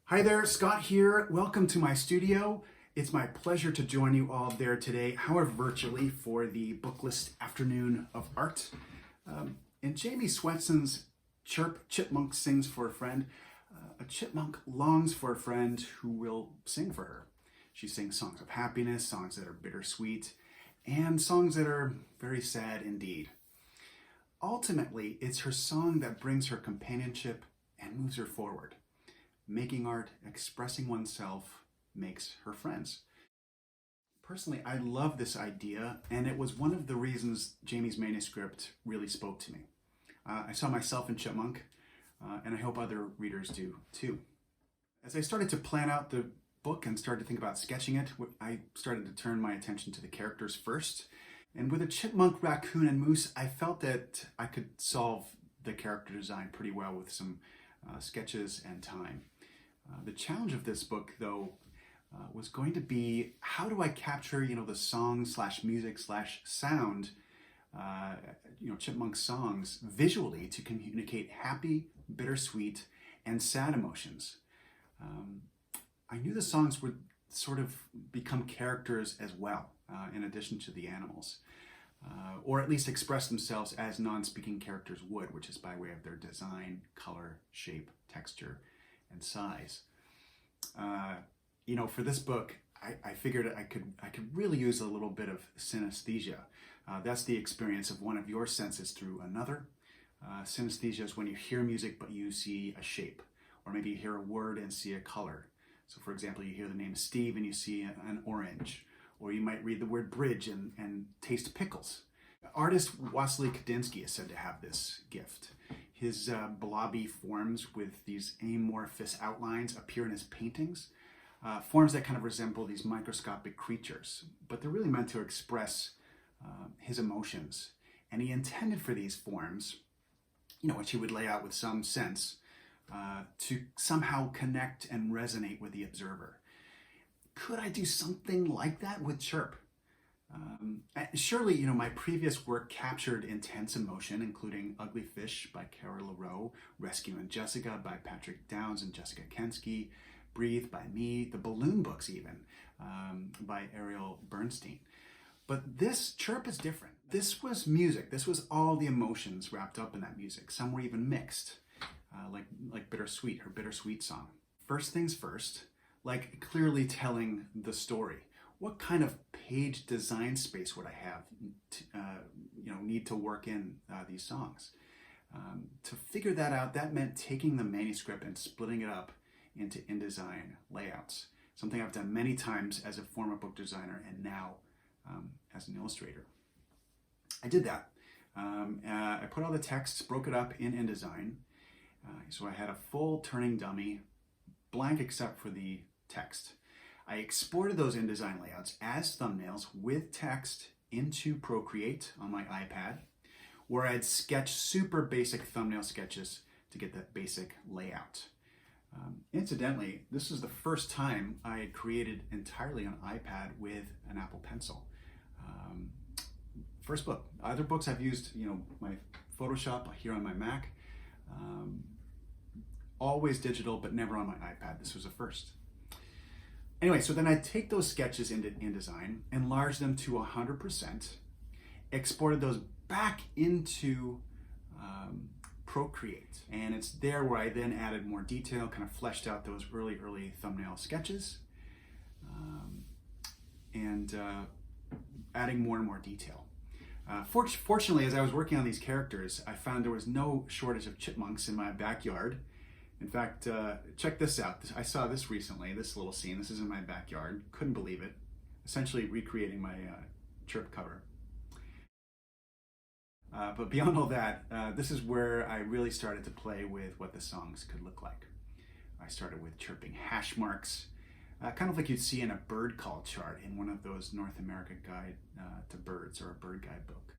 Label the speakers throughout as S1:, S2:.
S1: Hi there, Scott here. Welcome to my studio. It's my pleasure to join you all there today, however virtually, for the Booklist Afternoon of Art. In Jamie Swetson's Chirp, Chipmunk sings for a friend. A chipmunk longs for a friend who will sing for her. She sings songs of happiness, songs that are bittersweet, and songs that are very sad indeed. Ultimately, it's her song that brings her companionship and moves her forward. Making art, expressing oneself, makes her friends. Personally, I love this idea, and it was one of the reasons Jamie's manuscript really spoke to me. I saw myself in Chipmunk, and I hope other readers do too. As I started to plan out the book and started to think about sketching it, I started to turn my attention to the characters first. And with a chipmunk, raccoon, and moose, I felt that I could solve the character design pretty well with some sketches and time. The challenge of this book, though, was going to be how do I capture, the song slash music slash sound, chipmunk songs visually to communicate happy, bittersweet, and sad emotions. I knew the songs would sort of become characters as well, in addition to the animals, or at least express themselves as non-speaking characters would, which is by way of their design, color, shape, texture, and size. For this book, I figured I could really use a little bit of synesthesia. That's the experience of one of your senses through another. Synesthesia is when you hear music but you see a shape, or maybe you hear a word and see a color. So for example, you hear the name Steve and you see an orange, or you might read the word bridge and taste pickles. Artist Wassily Kandinsky is said to have this gift. His blobby forms with these amorphous outlines appear in his paintings, forms that kind of resemble these microscopic creatures, but they're really meant to express his emotions. And he intended for these forms, which he would lay out with some sense, to somehow connect and resonate with the observer. Could I do something like that with Chirp? Surely, my previous work captured intense emotion, including Ugly Fish by Kara LaRoe, Rescue and Jessica by Patrick Downs and Jessica Kensky, Breathe by me, the Balloon Books even, by Ariel Bernstein. But this Chirp is different. This was music. This was all the emotions wrapped up in that music. Some were even mixed, like Bittersweet, her Bittersweet song. First things first, like clearly telling the story. What kind of page design space would I have to, need to work in these songs? To figure that out, that meant taking the manuscript and splitting it up into InDesign layouts, something I've done many times as a former book designer and now as an illustrator. I did that. I put all the texts, broke it up in InDesign, so I had a full turning dummy, blank except for the text. I exported those InDesign layouts as thumbnails with text into Procreate on my iPad, where I'd sketch super basic thumbnail sketches to get that basic layout. Incidentally, this is the first time I had created entirely on iPad with an Apple Pencil. First book. Other books I've used, my Photoshop here on my Mac, always digital, but never on my iPad. This was a first. Anyway, so then I take those sketches into InDesign, enlarge them to 100%, exported those back into Procreate. And it's there where I then added more detail, kind of fleshed out those early thumbnail sketches, and adding more and more detail. Fortunately, as I was working on these characters, I found there was no shortage of chipmunks in my backyard. In fact, check this out. I saw this recently, this little scene. This is in my backyard. Couldn't believe it. Essentially recreating my Chirp cover. But beyond all that, this is where I really started to play with what the songs could look like. I started with chirping hash marks, kind of like you'd see in a bird call chart in one of those North America Guide to Birds or a bird guide book.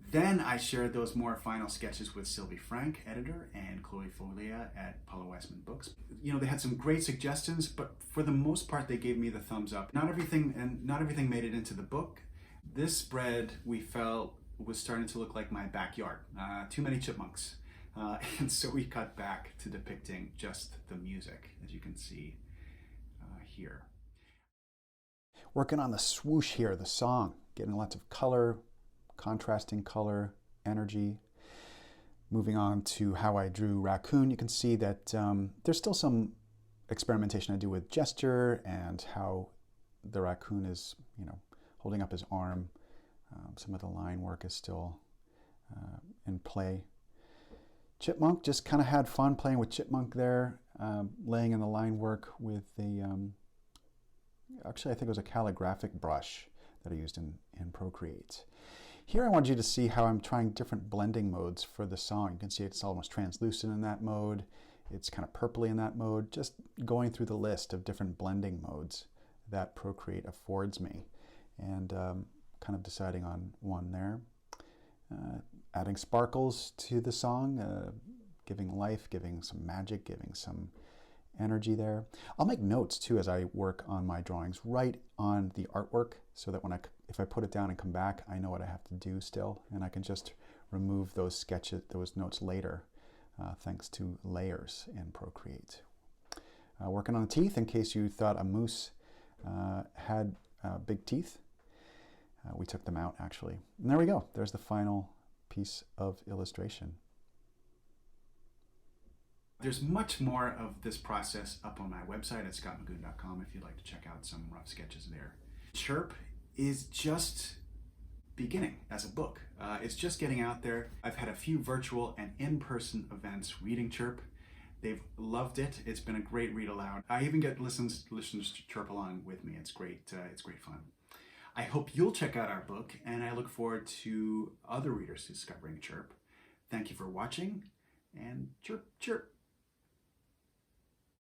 S1: Then I shared those more final sketches with Sylvie Frank, editor, and Chloe Folia at Paula Westman Books. They had some great suggestions, but for the most part, they gave me the thumbs up. Not everything made it into the book. This spread, we felt, was starting to look like my backyard. Too many chipmunks. And so we cut back to depicting just the music, as you can see here. Working on the swoosh here, the song, getting lots of color, contrasting color, energy. Moving on to how I drew Raccoon, you can see that there's still some experimentation I do with gesture and how the raccoon is, holding up his arm. Some of the line work is still in play. Chipmunk, just kind of had fun playing with Chipmunk there, laying in the line work with the, actually I think it was a calligraphic brush that I used in Procreate. Here I wanted you to see how I'm trying different blending modes for the song. You can see it's almost translucent in that mode. It's kind of purpley in that mode. Just going through the list of different blending modes that Procreate affords me. And kind of deciding on one there. Adding sparkles to the song, giving life, giving some magic, giving some energy there. I'll make notes too as I work on my drawings right on the artwork so that if I put it down and come back, I know what I have to do still, and I can just remove those sketches, those notes later, thanks to layers in Procreate. Working on the teeth in case you thought a moose had big teeth. We took them out actually. And there we go. There's the final piece of illustration. There's much more of this process up on my website at scottmagoon.com if you'd like to check out some rough sketches there. Chirp is just beginning as a book. It's just getting out there. I've had a few virtual and in-person events reading Chirp. They've loved it. It's been a great read aloud. I even get listeners to chirp along with me. It's great fun. I hope you'll check out our book, and I look forward to other readers discovering Chirp. Thank you for watching, and chirp, chirp.